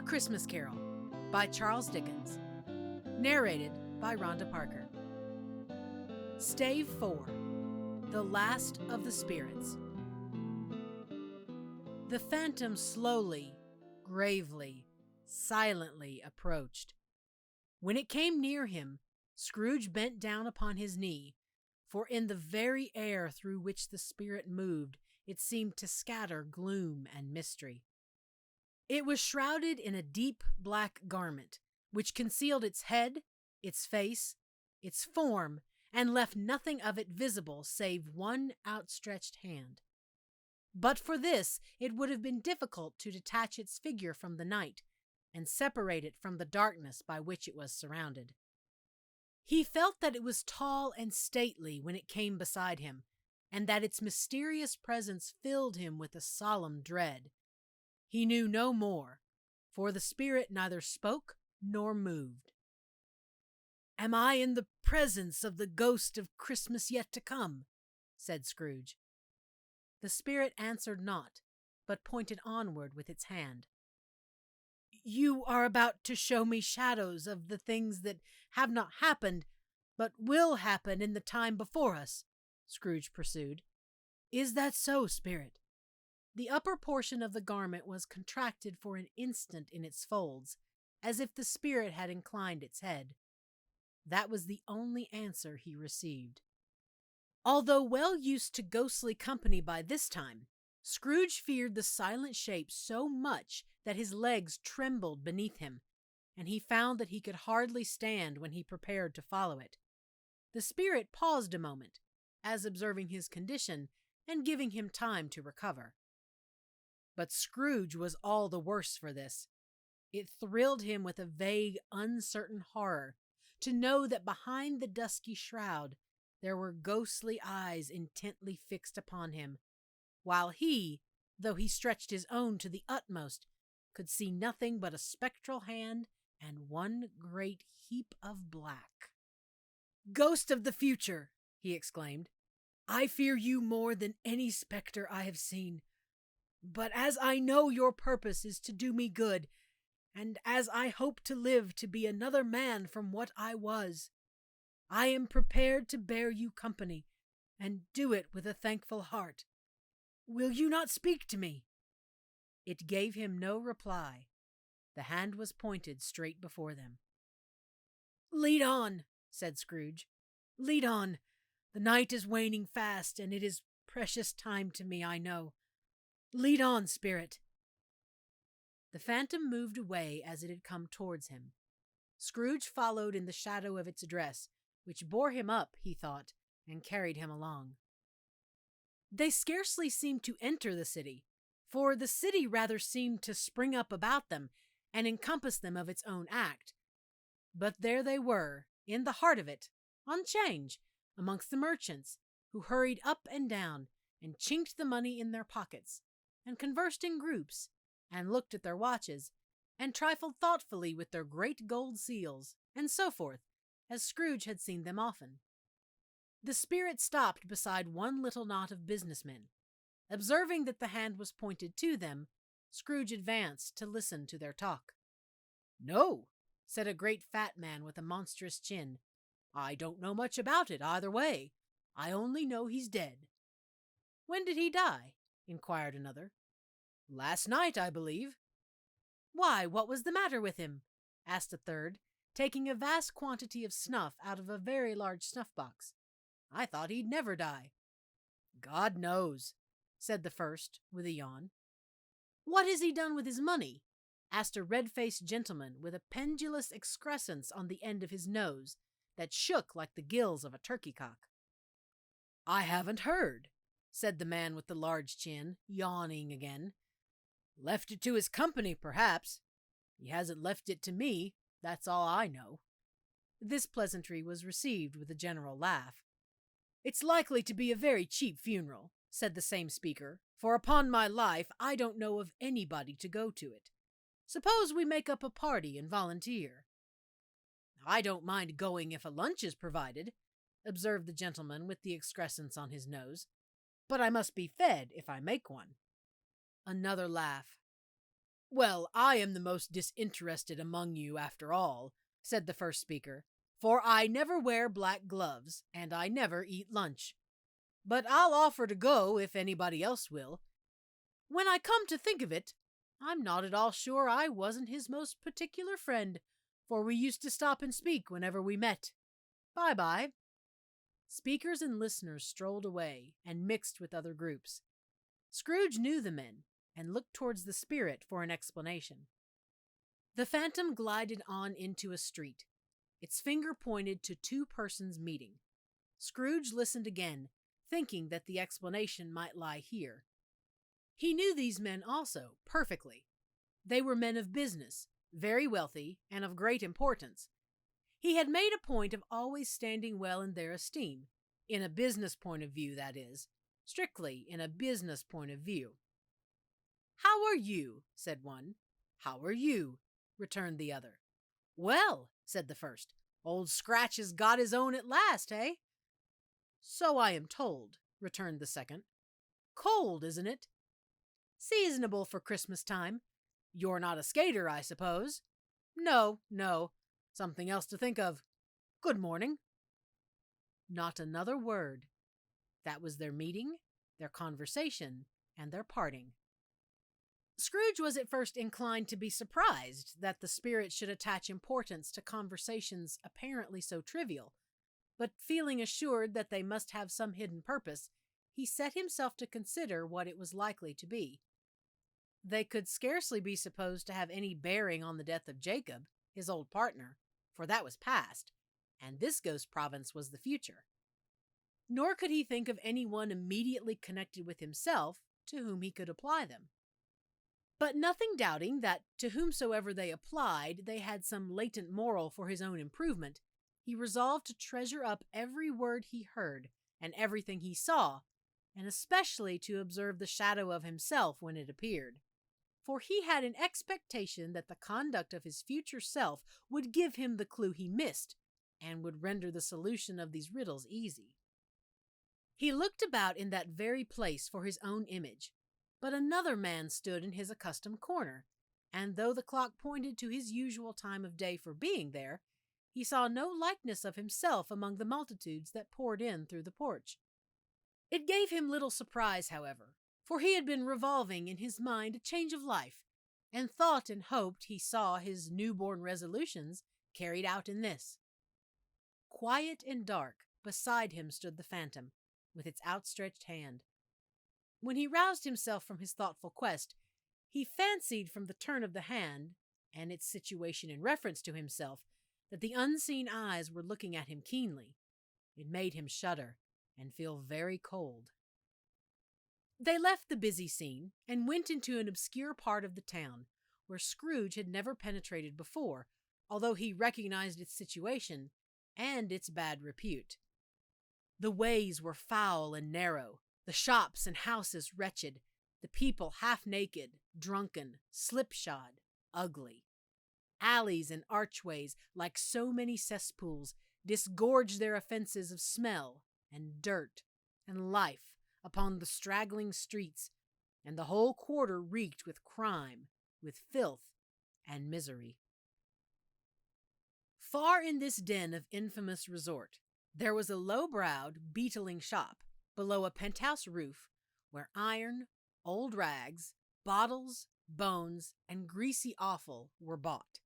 Christmas Carol by Charles Dickens. Narrated by Rhonda Parker. Stave 4. The Last of the Spirits. The phantom slowly, gravely, silently approached. When it came near him, Scrooge bent down upon his knee, for in the very air through which the spirit moved, it seemed to scatter gloom and mystery. It was shrouded in a deep black garment, which concealed its head, its face, its form, and left nothing of it visible save one outstretched hand. But for this, it would have been difficult to detach its figure from the night, and separate it from the darkness by which it was surrounded. He felt that it was tall and stately when it came beside him, and that its mysterious presence filled him with a solemn dread. He knew no more, for the spirit neither spoke nor moved. "Am I in the presence of the ghost of Christmas yet to come?" said Scrooge. The spirit answered not, but pointed onward with its hand. "You are about to show me shadows of the things that have not happened, but will happen in the time before us," Scrooge pursued. "Is that so, spirit?" The upper portion of the garment was contracted for an instant in its folds, as if the spirit had inclined its head. That was the only answer he received. Although well used to ghostly company by this time, Scrooge feared the silent shape so much that his legs trembled beneath him, and he found that he could hardly stand when he prepared to follow it. The spirit paused a moment, as observing his condition and giving him time to recover. But Scrooge was all the worse for this. It thrilled him with a vague, uncertain horror to know that behind the dusky shroud there were ghostly eyes intently fixed upon him, while he, though he stretched his own to the utmost, could see nothing but a spectral hand and one great heap of black. "Ghost of the future," he exclaimed, "I fear you more than any spectre I have seen. But as I know your purpose is to do me good, and as I hope to live to be another man from what I was, I am prepared to bear you company, and do it with a thankful heart. Will you not speak to me?" It gave him no reply. The hand was pointed straight before them. "Lead on," said Scrooge. "Lead on. The night is waning fast, and it is precious time to me, I know. Lead on, spirit." The phantom moved away as it had come towards him. Scrooge followed in the shadow of its dress, which bore him up, he thought, and carried him along. They scarcely seemed to enter the city, for the city rather seemed to spring up about them and encompass them of its own act. But there they were, in the heart of it, on 'change, amongst the merchants, who hurried up and down, and chinked the money in their pockets, and conversed in groups, and looked at their watches, and trifled thoughtfully with their great gold seals, and so forth, as Scrooge had seen them often. The spirit stopped beside one little knot of businessmen. Observing that the hand was pointed to them, Scrooge advanced to listen to their talk. "No," said a great fat man with a monstrous chin. "I don't know much about it either way. I only know he's dead." "When did he die?" inquired another. "Last night, I believe." "Why, what was the matter with him?" asked a third, taking a vast quantity of snuff out of a very large snuff-box. "I thought he'd never die." "God knows," said the first, with a yawn. "What has he done with his money?" asked a red-faced gentleman with a pendulous excrescence on the end of his nose that shook like the gills of a turkey-cock. "I haven't heard," said the man with the large chin, yawning again. "Left it to his company, perhaps. He hasn't left it to me, that's all I know." This pleasantry was received with a general laugh. "It's likely to be a very cheap funeral," said the same speaker, "for upon my life I don't know of anybody to go to it. Suppose we make up a party and volunteer." "I don't mind going if a lunch is provided," observed the gentleman with the excrescence on his nose, "but I must be fed if I make one." Another laugh. "Well, I am the most disinterested among you, after all," said the first speaker, "for I never wear black gloves, and I never eat lunch. But I'll offer to go if anybody else will. When I come to think of it, I'm not at all sure I wasn't his most particular friend, for we used to stop and speak whenever we met. Bye-bye." Speakers and listeners strolled away and mixed with other groups. Scrooge knew the men and looked towards the spirit for an explanation. The phantom glided on into a street. Its finger pointed to two persons meeting. Scrooge listened again, thinking that the explanation might lie here. He knew these men also, perfectly. They were men of business, very wealthy, and of great importance. He had made a point of always standing well in their esteem, in a business point of view, that is, strictly in a business point of view. "How are you?" said one. "How are you?" returned the other. "Well," said the first, "old Scratch has got his own at last, eh?" "So I am told," returned the second. "Cold, isn't it?" "Seasonable for Christmas time. You're not a skater, I suppose?" No. Something else to think of. Good morning." Not another word. That was their meeting, their conversation, and their parting. Scrooge was at first inclined to be surprised that the spirit should attach importance to conversations apparently so trivial, but feeling assured that they must have some hidden purpose, he set himself to consider what it was likely to be. They could scarcely be supposed to have any bearing on the death of Jacob, his old partner, for that was past, and this ghost province was the future. Nor could he think of any one immediately connected with himself to whom he could apply them. But nothing doubting that to whomsoever they applied they had some latent moral for his own improvement, he resolved to treasure up every word he heard and everything he saw, and especially to observe the shadow of himself when it appeared. For he had an expectation that the conduct of his future self would give him the clue he missed, and would render the solution of these riddles easy. He looked about in that very place for his own image, but another man stood in his accustomed corner, and though the clock pointed to his usual time of day for being there, he saw no likeness of himself among the multitudes that poured in through the porch. It gave him little surprise, however, for he had been revolving in his mind a change of life, and thought and hoped he saw his newborn resolutions carried out in this. Quiet and dark, beside him stood the phantom, with its outstretched hand. When he roused himself from his thoughtful quest, he fancied from the turn of the hand, and its situation in reference to himself, that the unseen eyes were looking at him keenly. It made him shudder and feel very cold. They left the busy scene and went into an obscure part of the town, where Scrooge had never penetrated before, although he recognized its situation and its bad repute. The ways were foul and narrow, the shops and houses wretched, the people half-naked, drunken, slipshod, ugly. Alleys and archways, like so many cesspools, disgorged their offenses of smell and dirt and life upon the straggling streets, and the whole quarter reeked with crime, with filth, and misery. Far in this den of infamous resort, there was a low-browed, beetling shop, below a penthouse roof, where iron, old rags, bottles, bones, and greasy offal were bought.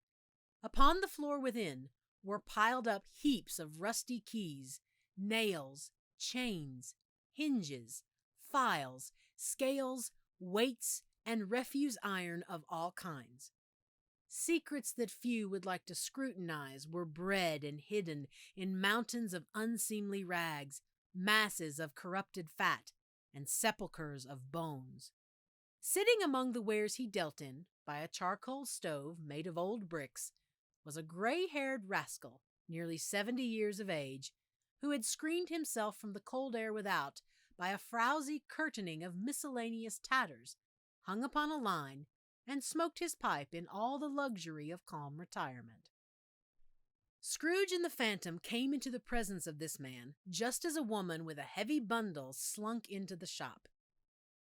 Upon the floor within were piled up heaps of rusty keys, nails, chains, hinges, files, scales, weights, and refuse iron of all kinds. Secrets that few would like to scrutinize were bred and hidden in mountains of unseemly rags, masses of corrupted fat, and sepulchres of bones. Sitting among the wares he dealt in, by a charcoal stove made of old bricks, was a gray-haired rascal, nearly 70 years of age, who had screened himself from the cold air without by a frowsy curtaining of miscellaneous tatters, hung upon a line, and smoked his pipe in all the luxury of calm retirement. Scrooge and the phantom came into the presence of this man just as a woman with a heavy bundle slunk into the shop.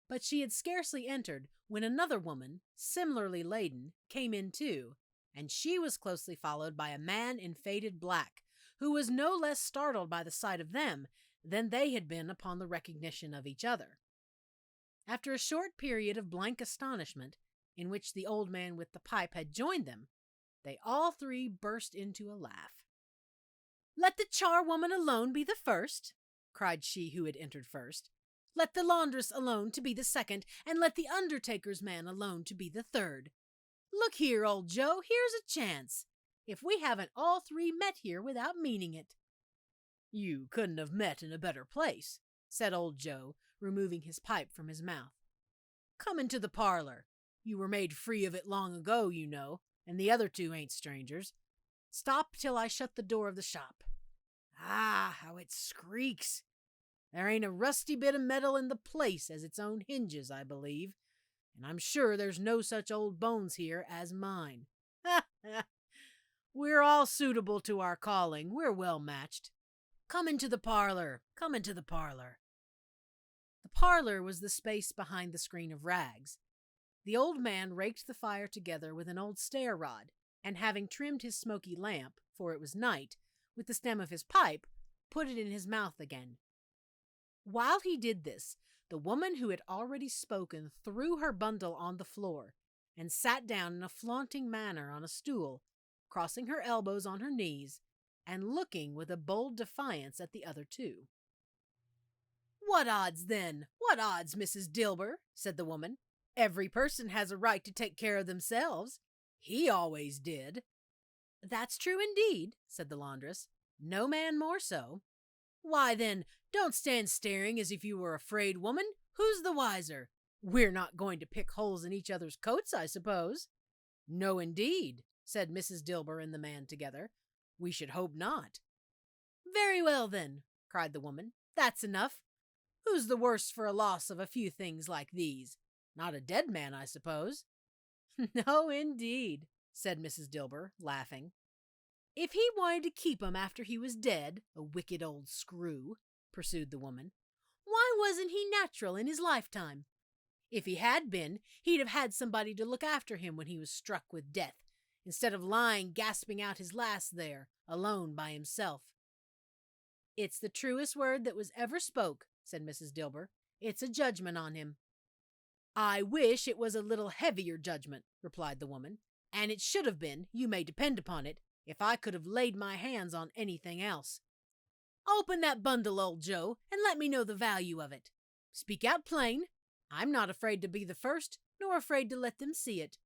But she had scarcely entered when another woman, similarly laden, came in too, and she was closely followed by a man in faded black, who was no less startled by the sight of them than they had been upon the recognition of each other. After a short period of blank astonishment, in which the old man with the pipe had joined them, they all three burst into a laugh. "Let the charwoman alone be the first," cried she who had entered first. "Let the laundress alone to be the second, and let the undertaker's man alone to be the third. Look here, old Joe, here's a chance, if we haven't all three met here without meaning it." "You couldn't have met in a better place," said old Joe, removing his pipe from his mouth. "Come into the parlor. You were made free of it long ago, you know, and the other two ain't strangers. Stop till I shut the door of the shop. Ah, how it squeaks! There ain't a rusty bit of metal in the place as its own hinges, I believe, and I'm sure there's no such old bones here as mine. Ha, ha! We're all suitable to our calling. We're well matched. Come into the parlor. Come into the parlor." The parlor was the space behind the screen of rags. The old man raked the fire together with an old stair rod, and having trimmed his smoky lamp, for it was night, with the stem of his pipe, put it in his mouth again. While he did this, the woman who had already spoken threw her bundle on the floor, and sat down in a flaunting manner on a stool, crossing her elbows on her knees, and looking with a bold defiance at the other two. "What odds, then? What odds, Mrs. Dilber?" said the woman. "Every person has a right to take care of themselves. He always did." "That's true indeed," said the laundress. "No man more so." "Why, then, don't stand staring as if you were afraid, woman. Who's the wiser? We're not going to pick holes in each other's coats, I suppose?" "No, indeed," said Mrs. Dilber and the man together. "We should hope not." "Very well, then," cried the woman. "That's enough. Who's the worse for a loss of a few things like these? Not a dead man, I suppose?" "No, indeed," said Mrs. Dilber, laughing. "If he wanted to keep 'em after he was dead, a wicked old screw," pursued the woman, "why wasn't he natural in his lifetime? If he had been, he'd have had somebody to look after him when he was struck with death, instead of lying gasping out his last there, alone by himself." "It's the truest word that was ever spoke," said Mrs. Dilber. "It's a judgment on him." "I wish it was a little heavier judgment," replied the woman, "and it should have been, you may depend upon it, if I could have laid my hands on anything else. Open that bundle, old Joe, and let me know the value of it. Speak out plain. I'm not afraid to be the first, nor afraid to let them see it.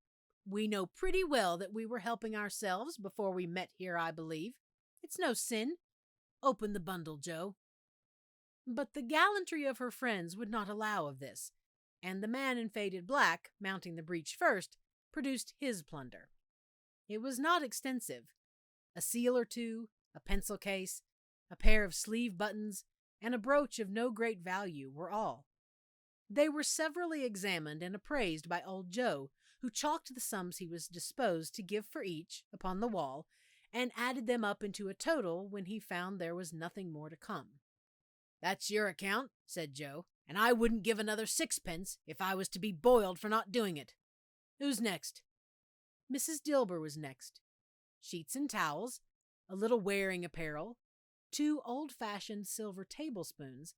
We know pretty well that we were helping ourselves before we met here, I believe. It's no sin. Open the bundle, Joe." But the gallantry of her friends would not allow of this, and the man in faded black, mounting the breech first, produced his plunder. It was not extensive. A seal or two, a pencil case, a pair of sleeve buttons, and a brooch of no great value were all. They were severally examined and appraised by old Joe, who chalked the sums he was disposed to give for each upon the wall, and added them up into a total when he found there was nothing more to come. "That's your account," said Joe, "and I wouldn't give another sixpence if I was to be boiled for not doing it. Who's next?" Mrs. Dilber was next. Sheets and towels, a little wearing apparel, 2 old-fashioned silver tablespoons,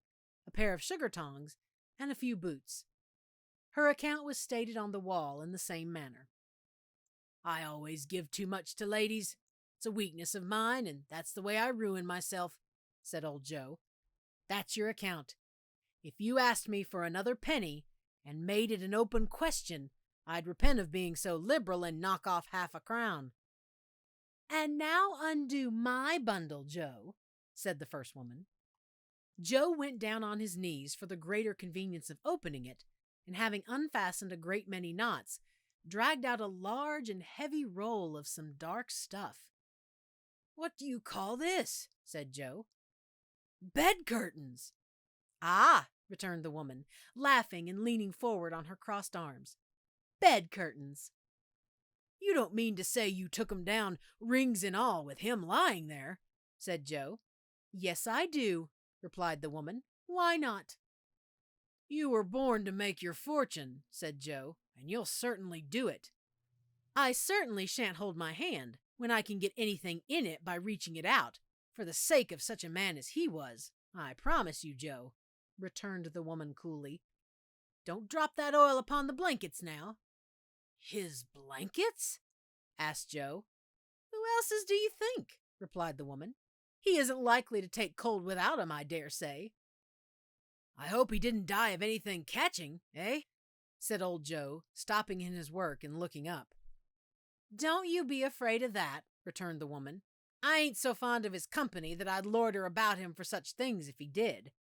a pair of sugar tongs, and a few boots. Her account was stated on the wall in the same manner. "I always give too much to ladies. It's a weakness of mine, and that's the way I ruin myself," said old Joe. "That's your account. If you asked me for another penny, and made it an open question, I'd repent of being so liberal and knock off half a crown." "And now undo my bundle, Joe," said the first woman. Joe went down on his knees for the greater convenience of opening it, and having unfastened a great many knots, dragged out a large and heavy roll of some dark stuff. "What do you call this?" said Joe. "Bed curtains." "Ah," returned the woman, laughing and leaning forward on her crossed arms. "Bed curtains." "You don't mean to say you took 'em down, rings and all, with him lying there?" said Joe. "Yes, I do," replied the woman. "Why not?" "You were born to make your fortune," said Joe, "and you'll certainly do it." "I certainly shan't hold my hand when I can get anything in it by reaching it out, for the sake of such a man as he was. I promise you, Joe," returned the woman coolly. "Don't drop that oil upon the blankets now." "His blankets?" asked Joe. "Who else's do you think?" replied the woman. "He isn't likely to take cold without 'em, I dare say." "I hope he didn't die of anything catching, eh?" said old Joe, stopping in his work and looking up. "Don't you be afraid of that," returned the woman. "I ain't so fond of his company that I'd loiter about him for such things if he did.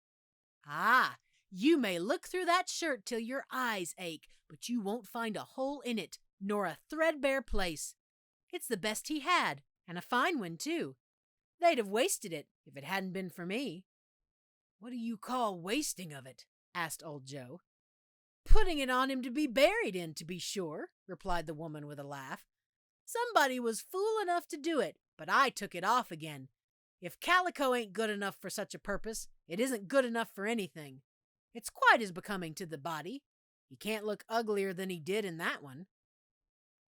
Ah, you may look through that shirt till your eyes ache, but you won't find a hole in it, nor a threadbare place. It's the best he had, and a fine one, too. They'd have wasted it if it hadn't been for me." "What do you call wasting of it?" asked old Joe. "Putting it on him to be buried in, to be sure," replied the woman with a laugh. "Somebody was fool enough to do it, but I took it off again. If calico ain't good enough for such a purpose, it isn't good enough for anything. It's quite as becoming to the body. He can't look uglier than he did in that one."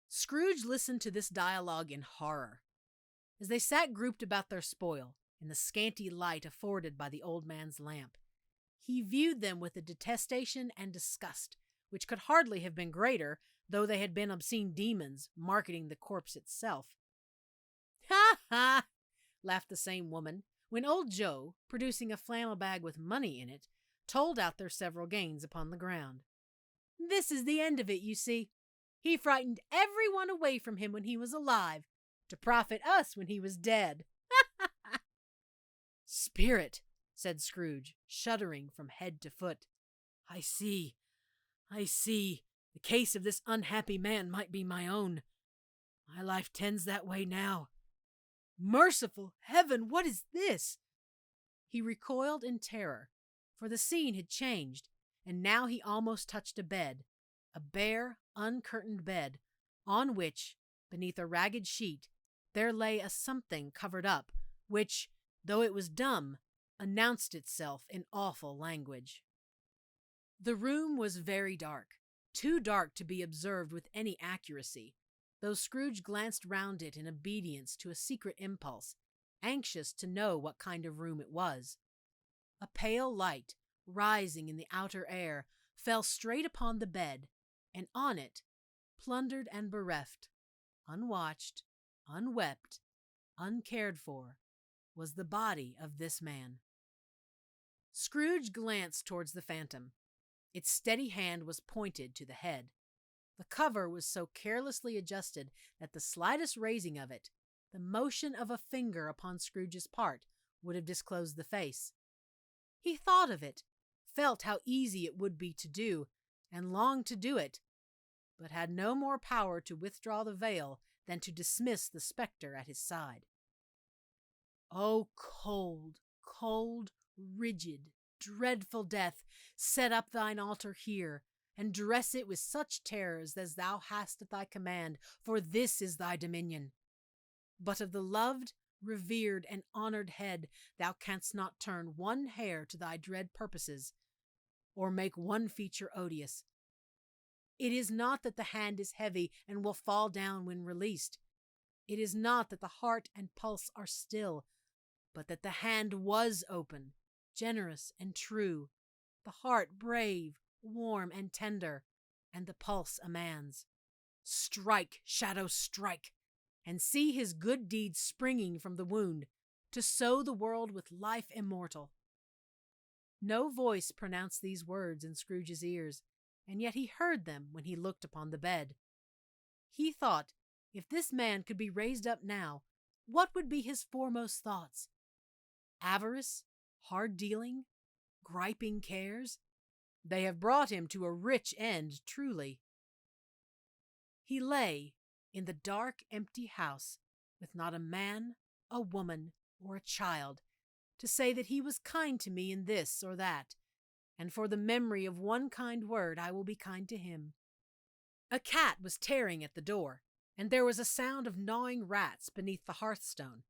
Scrooge listened to this dialogue in horror. As they sat grouped about their spoil, in the scanty light afforded by the old man's lamp, he viewed them with a detestation and disgust which could hardly have been greater, though they had been obscene demons marketing the corpse itself. "Ha, ha!" laughed the same woman, when old Joe, producing a flannel bag with money in it, told out their several gains upon the ground. "This is the end of it, you see. He frightened everyone away from him when he was alive, to profit us when he was dead." "Spirit," said Scrooge, shuddering from head to foot. I see. The case of this unhappy man might be my own. My life tends that way now. Merciful heaven, what is this?" He recoiled in terror, for the scene had changed, and now he almost touched a bed, a bare, uncurtained bed, on which, beneath a ragged sheet, there lay a something covered up, which, though it was dumb, announced itself in awful language. The room was very dark, too dark to be observed with any accuracy, though Scrooge glanced round it in obedience to a secret impulse, anxious to know what kind of room it was. A pale light, rising in the outer air, fell straight upon the bed, and on it, plundered and bereft, unwatched, unwept, uncared for, was the body of this man. Scrooge glanced towards the phantom. Its steady hand was pointed to the head. The cover was so carelessly adjusted that the slightest raising of it, the motion of a finger upon Scrooge's part, would have disclosed the face. He thought of it, felt how easy it would be to do, and longed to do it, but had no more power to withdraw the veil than to dismiss the spectre at his side. "O cold, cold, rigid, dreadful death, set up thine altar here, and dress it with such terrors as thou hast at thy command, for this is thy dominion. But of the loved, revered, and honored head thou canst not turn one hair to thy dread purposes, or make one feature odious. It is not that the hand is heavy and will fall down when released. It is not that the heart and pulse are still, but that the hand was open, generous and true, the heart brave, warm, and tender, and the pulse a man's. Strike, shadow, strike, and see his good deeds springing from the wound, to sow the world with life immortal." No voice pronounced these words in Scrooge's ears, and yet he heard them when he looked upon the bed. He thought, if this man could be raised up now, what would be his foremost thoughts? Avarice, hard dealing, griping cares? They have brought him to a rich end, truly. He lay in the dark, empty house, with not a man, a woman, or a child, to say that he was kind to me in this or that, and for the memory of one kind word I will be kind to him. A cat was tearing at the door, and there was a sound of gnawing rats beneath the hearthstone.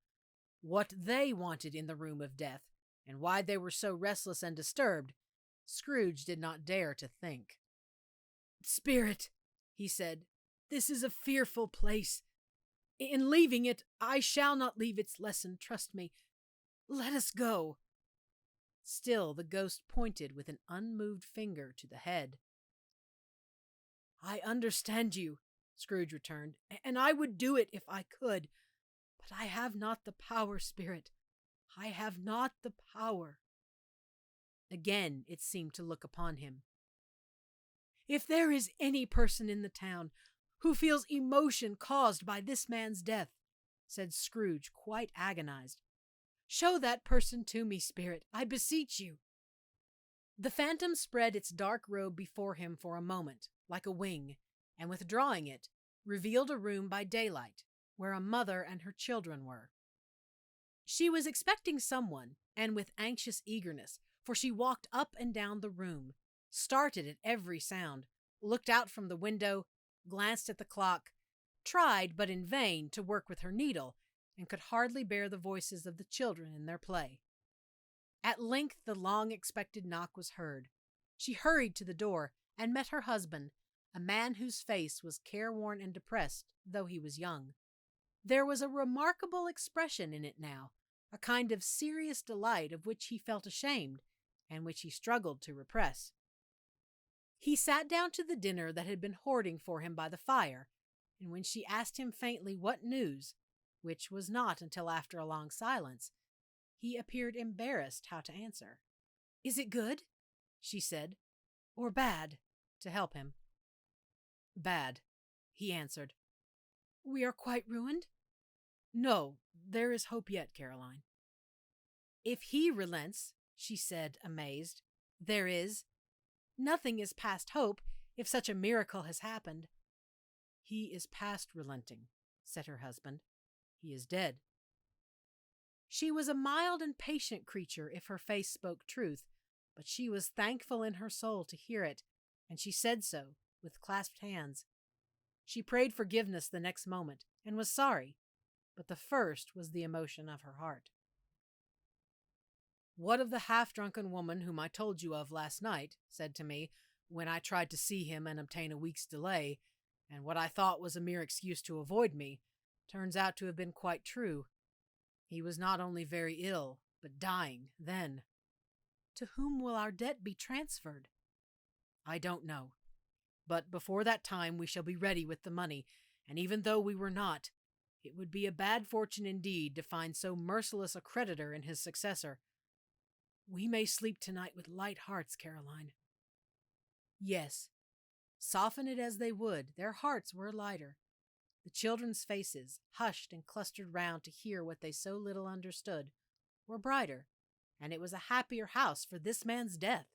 What they wanted in the room of death, and why they were so restless and disturbed, Scrooge did not dare to think. "Spirit," he said, "this is a fearful place. In leaving it, I shall not leave its lesson, trust me. Let us go." Still the ghost pointed with an unmoved finger to the head. "I understand you," Scrooge returned, "and I would do it if I could. But I have not the power, Spirit. I have not the power." Again it seemed to look upon him. "If there is any person in the town who feels emotion caused by this man's death," said Scrooge, quite agonized, "show that person to me, Spirit, I beseech you." The phantom spread its dark robe before him for a moment, like a wing, and withdrawing it, revealed a room by daylight, where a mother and her children were. She was expecting someone, and with anxious eagerness, for she walked up and down the room, started at every sound, looked out from the window, glanced at the clock, tried, but in vain, to work with her needle, and could hardly bear the voices of the children in their play. At length the long-expected knock was heard. She hurried to the door, and met her husband, a man whose face was careworn and depressed, though he was young. There was a remarkable expression in it now, a kind of serious delight of which he felt ashamed, and which he struggled to repress. He sat down to the dinner that had been hoarding for him by the fire, and when she asked him faintly what news, which was not until after a long silence, he appeared embarrassed how to answer. "Is it good?" she said, "or bad?" to help him. "Bad," he answered. "We are quite ruined?" "No, there is hope yet, Caroline." "If he relents," she said, amazed, "there is. Nothing is past hope, if such a miracle has happened." "He is past relenting," said her husband. "He is dead." She was a mild and patient creature if her face spoke truth, but she was thankful in her soul to hear it, and she said so, with clasped hands. She prayed forgiveness the next moment, and was sorry, but the first was the emotion of her heart. "What of the half-drunken woman whom I told you of last night said to me, when I tried to see him and obtain a week's delay, and what I thought was a mere excuse to avoid me, turns out to have been quite true. He was not only very ill, but dying then." "To whom will our debt be transferred?" "I don't know. But before that time we shall be ready with the money, and even though we were not, it would be a bad fortune indeed to find so merciless a creditor in his successor. We may sleep tonight with light hearts, Caroline." Yes, soften it as they would, their hearts were lighter. The children's faces, hushed and clustered round to hear what they so little understood, were brighter, and it was a happier house for this man's death.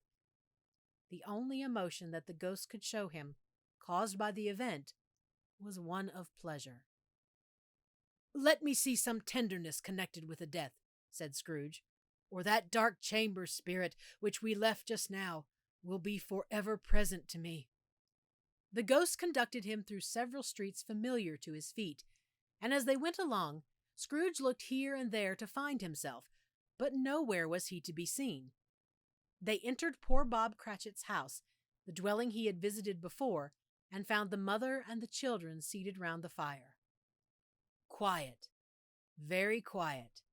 The only emotion that the ghost could show him, caused by the event, was one of pleasure. "Let me see some tenderness connected with the death," said Scrooge, "or that dark chamber, Spirit, which we left just now, will be forever present to me." The ghost conducted him through several streets familiar to his feet, and as they went along, Scrooge looked here and there to find himself, but nowhere was he to be seen. They entered poor Bob Cratchit's house, the dwelling he had visited before, and found the mother and the children seated round the fire. Quiet, very quiet.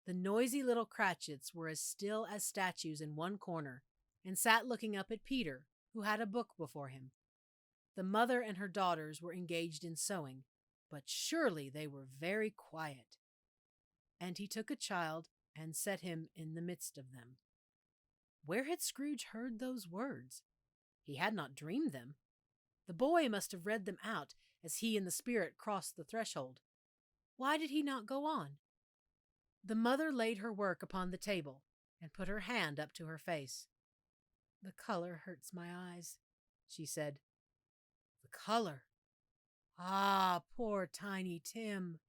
The noisy little Cratchits were as still as statues in one corner, and sat looking up at Peter, who had a book before him. The mother and her daughters were engaged in sewing, but surely they were very quiet. And he took a child and set him in the midst of them. Where had Scrooge heard those words? He had not dreamed them. The boy must have read them out as he and the spirit crossed the threshold. Why did he not go on? The mother laid her work upon the table and put her hand up to her face. "The color hurts my eyes," she said. "The color? Ah, poor Tiny Tim."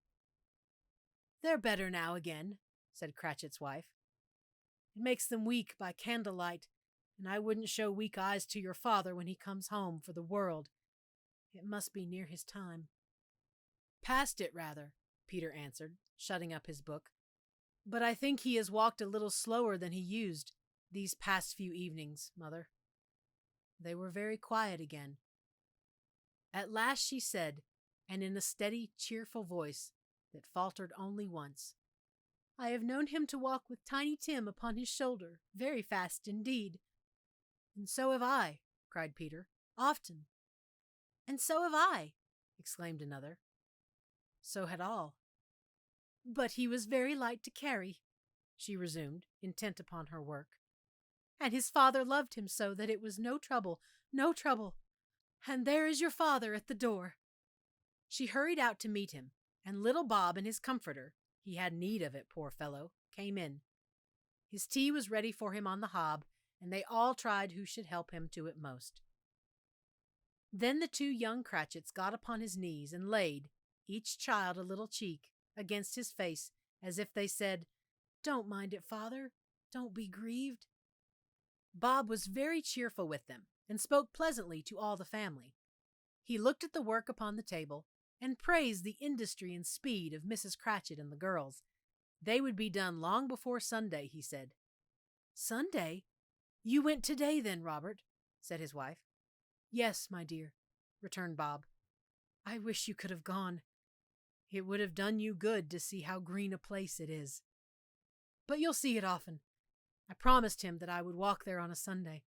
"They're better now again," said Cratchit's wife. "It makes them weak by candlelight, and I wouldn't show weak eyes to your father when he comes home for the world. It must be near his time." "Past it, rather," Peter answered, shutting up his book. "But I think he has walked a little slower than he used. these past few evenings, Mother." They were very quiet again. At last she said, and in a steady, cheerful voice that faltered only once, "I have known him to walk with Tiny Tim upon his shoulder, very fast indeed." "And so have I," cried Peter, "often." "And so have I," exclaimed another. So had all. "But he was very light to carry," she resumed, intent upon her work. "And his father loved him so that it was no trouble, no trouble. And there is your father at the door." She hurried out to meet him, and little Bob and his comforter, he had need of it, poor fellow, came in. His tea was ready for him on the hob, and they all tried who should help him to it most. Then the 2 young Cratchits got upon his knees and laid, each child a little cheek, against his face, as if they said, "Don't mind it, father, don't be grieved." Bob was very cheerful with them, and spoke pleasantly to all the family. He looked at the work upon the table, and praised the industry and speed of Mrs. Cratchit and the girls. They would be done long before Sunday, he said. "Sunday? You went today then, Robert?" said his wife. "Yes, my dear," returned Bob. "I wish you could have gone. It would have done you good to see how green a place it is. But you'll see it often. I promised him that I would walk there on a Sunday."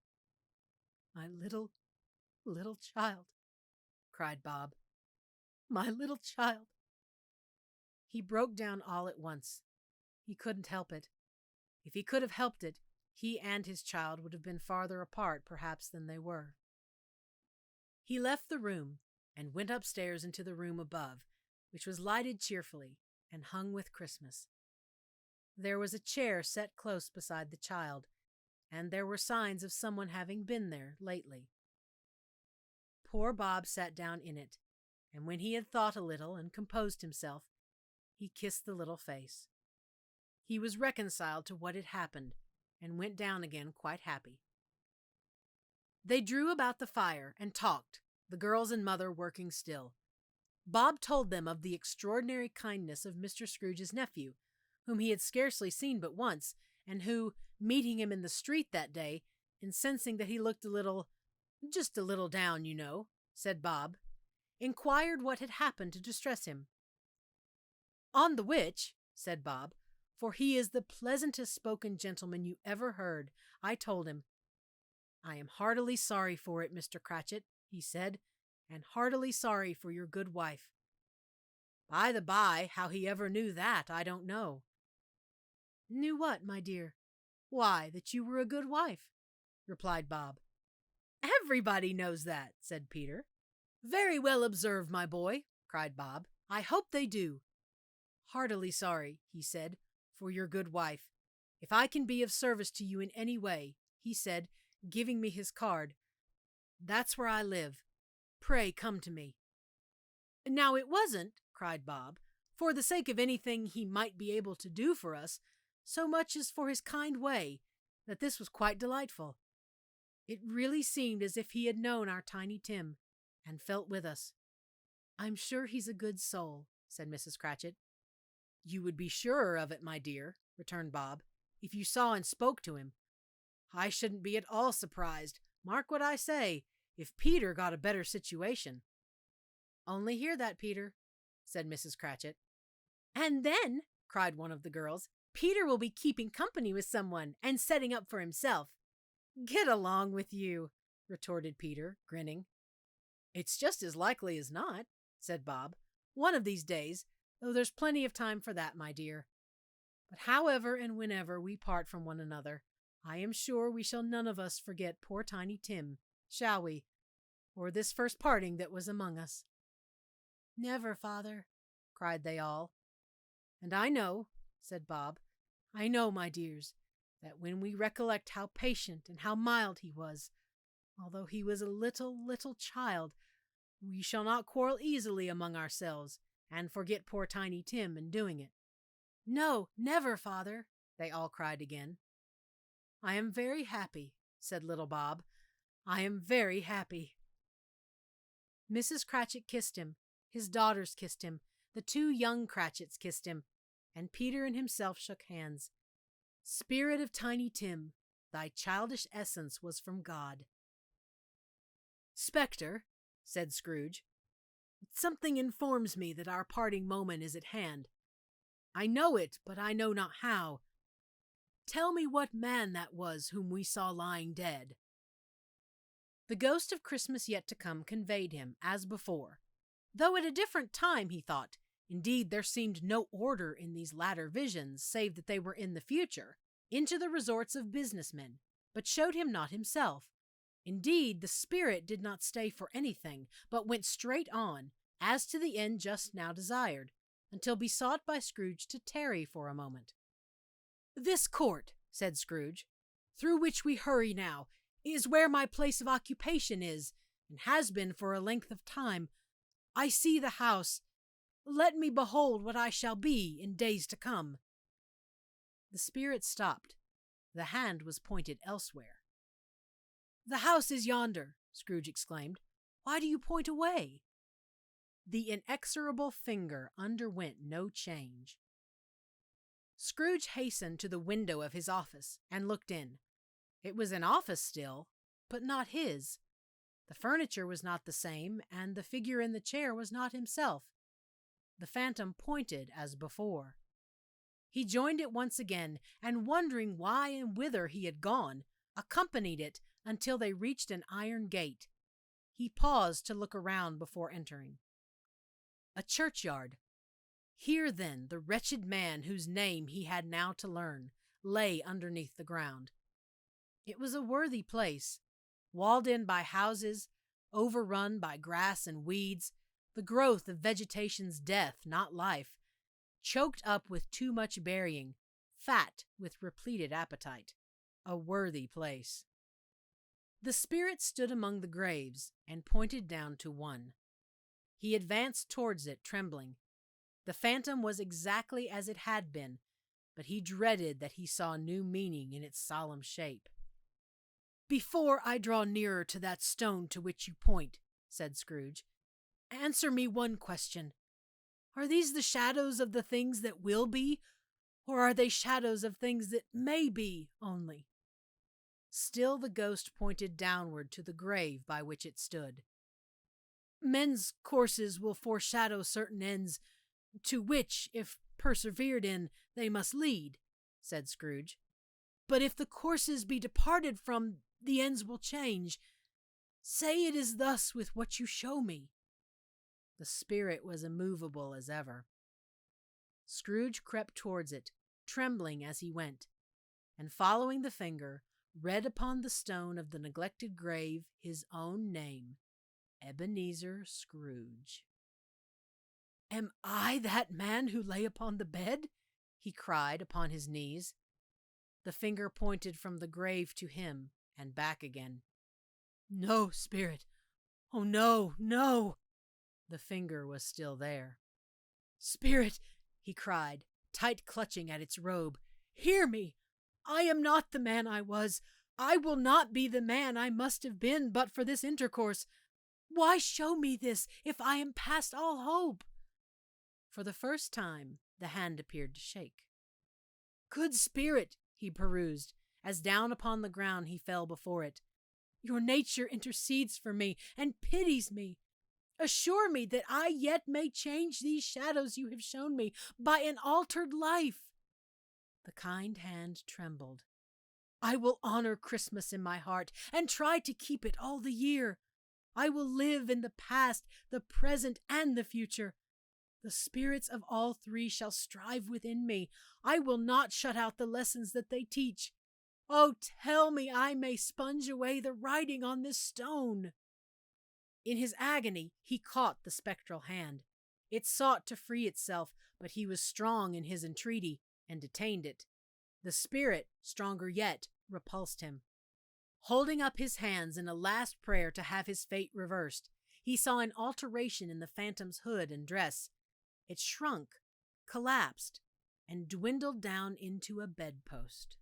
"My little, little child," cried Bob. "My little child." He broke down all at once. He couldn't help it. If he could have helped it, he and his child would have been farther apart, perhaps, than they were. He left the room and went upstairs into the room above, which was lighted cheerfully and hung with Christmas. There was a chair set close beside the child, and there were signs of someone having been there lately. Poor Bob sat down in it, and when he had thought a little and composed himself, he kissed the little face. He was reconciled to what had happened, and went down again quite happy. They drew about the fire and talked, the girls and mother working still. Bob told them of the extraordinary kindness of Mr. Scrooge's nephew, whom he had scarcely seen but once, and who, meeting him in the street that day, and sensing that he looked just a little down, you know, said Bob, inquired what had happened to distress him. "On the which," said Bob, for he is the pleasantest spoken gentleman you ever heard, I told him, "I am heartily sorry for it, Mr. Cratchit," he said, "and heartily sorry for your good wife." By the by, how he ever knew that, I don't know. "Knew what, my dear?" "Why, that you were a good wife," replied Bob. "Everybody knows that," said Peter. "Very well observed, my boy," cried Bob. "I hope they do." "Heartily sorry," he said, "for your good wife. If I can be of service to you in any way," he said, giving me his card, "that's where I live. Pray come to me." "Now it wasn't," cried Bob, "for the sake of anything he might be able to do for us, so much as for his kind way, that this was quite delightful. It really seemed as if he had known our Tiny Tim, and felt with us." "I'm sure he's a good soul," said Mrs. Cratchit. "You would be surer of it, my dear," returned Bob, "if you saw and spoke to him. I shouldn't be at all surprised, mark what I say, if Peter got a better situation." "Only hear that, Peter," said Mrs. Cratchit. "And then," cried one of the girls, "Peter will be keeping company with someone and setting up for himself." "Get along with you," retorted Peter, grinning. "It's just as likely as not," said Bob. "One of these days, though there's plenty of time for that, my dear. But however and whenever we part from one another, I am sure we shall none of us forget poor Tiny Tim, shall we? Or this first parting that was among us." "Never, father," cried they all. "And I know," said Bob, "I know, my dears, that when we recollect how patient and how mild he was, although he was a little, little child, we shall not quarrel easily among ourselves, and forget poor Tiny Tim in doing it." "No, never, father," they all cried again. "I am very happy," said little Bob. "I am very happy." Mrs. Cratchit kissed him, his daughters kissed him, the 2 young Cratchits kissed him, and Peter and himself shook hands. "Spirit of Tiny Tim," Thy childish essence was from God. "Spectre," said Scrooge, "something informs me that our parting moment is at hand. I know it, but I know not how. Tell me what man that was whom we saw lying dead." The ghost of Christmas yet to come conveyed him, as before, though at a different time, he thought. Indeed, there seemed no order in these latter visions, save that they were in the future, into the resorts of businessmen, but showed him not himself. Indeed, the spirit did not stay for anything, but went straight on, as to the end just now desired, until besought by Scrooge to tarry for a moment. "This court," said Scrooge, "through which we hurry now, is where my place of occupation is, and has been for a length of time. I see the house. Let me behold what I shall be in days to come." The spirit stopped. The hand was pointed elsewhere. "The house is yonder," Scrooge exclaimed. "Why do you point away?" The inexorable finger underwent no change. Scrooge hastened to the window of his office and looked in. It was an office still, but not his. The furniture was not the same, and the figure in the chair was not himself. The phantom pointed as before. He joined it once again, and wondering why and whither he had gone, accompanied it until they reached an iron gate. He paused to look around before entering. A churchyard. Here, then, the wretched man whose name he had now to learn lay underneath the ground. It was a worthy place, walled in by houses, overrun by grass and weeds, the growth of vegetation's death, not life, choked up with too much burying, fat with repleted appetite. A worthy place. The spirit stood among the graves and pointed down to one. He advanced towards it, trembling. The phantom was exactly as it had been, but he dreaded that he saw new meaning in its solemn shape. "Before I draw nearer to that stone to which you point," said Scrooge, "answer me one question. Are these the shadows of the things that will be, or are they shadows of things that may be only?" Still the ghost pointed downward to the grave by which it stood. "Men's courses will foreshadow certain ends, to which, if persevered in, they must lead," said Scrooge. "But if the courses be departed from, the ends will change. Say it is thus with what you show me." The spirit was immovable as ever. Scrooge crept towards it, trembling as he went, and following the finger, read upon the stone of the neglected grave his own name, Ebenezer Scrooge. "Am I that man who lay upon the bed?" he cried upon his knees. The finger pointed from the grave to him and back again. "No, spirit. Oh, no, no." The finger was still there. "Spirit," he cried, tight clutching at its robe, "hear me. I am not the man I was. I will not be the man I must have been but for this intercourse. Why show me this, if I am past all hope?" For the first time, the hand appeared to shake. "Good spirit," he perused, as down upon the ground he fell before it, "your nature intercedes for me and pities me. Assure me that I yet may change these shadows you have shown me by an altered life." The kind hand trembled. "I will honor Christmas in my heart and try to keep it all the year. I will live in the past, the present, and the future. The spirits of all three shall strive within me. I will not shut out the lessons that they teach. Oh, tell me I may sponge away the writing on this stone." In his agony, he caught the spectral hand. It sought to free itself, but he was strong in his entreaty and detained it. The spirit, stronger yet, repulsed him. Holding up his hands in a last prayer to have his fate reversed, he saw an alteration in the phantom's hood and dress. It shrunk, collapsed, and dwindled down into a bedpost.